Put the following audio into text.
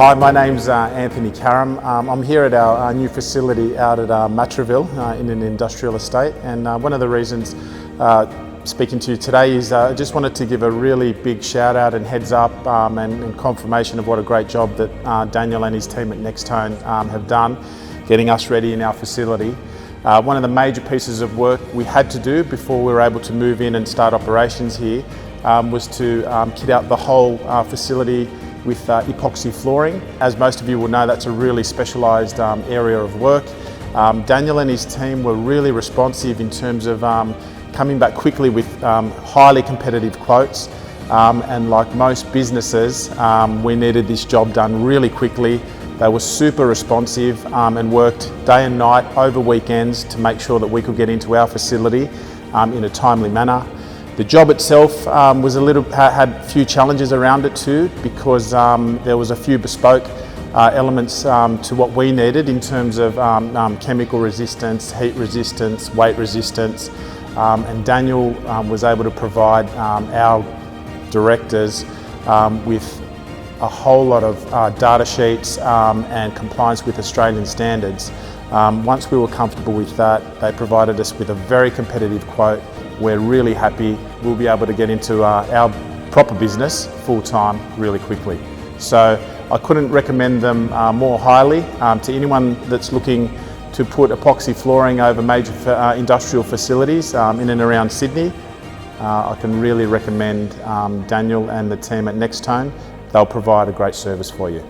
Hi, my name's Anthony Karam. I'm here at our new facility out at Matraville in an industrial estate, and one of the reasons speaking to you today is I just wanted to give a really big shout out and heads up and confirmation of what a great job that Daniel and his team at Nextone have done getting us ready in our facility. One of the major pieces of work we had to do before we were able to move in and start operations here was to kit out the whole facility with epoxy flooring. As most of you will know, that's a really specialised area of work. Daniel and his team were really responsive in terms of coming back quickly with highly competitive quotes, and like most businesses, we needed this job done really quickly. They were super responsive and worked day and night over weekends to make sure that we could get into our facility in a timely manner. The job itself had a few challenges around it too, because there was a few bespoke elements to what we needed in terms of chemical resistance, heat resistance, weight resistance, and Daniel was able to provide our directors with a whole lot of data sheets and compliance with Australian standards. Once we were comfortable with that, they provided us with a very competitive quote. We're really happy we'll be able to get into our proper business full-time really quickly. So I couldn't recommend them more highly to anyone that's looking to put epoxy flooring over major industrial facilities in and around Sydney. I can really recommend Daniel and the team at Nextone. They'll provide a great service for you.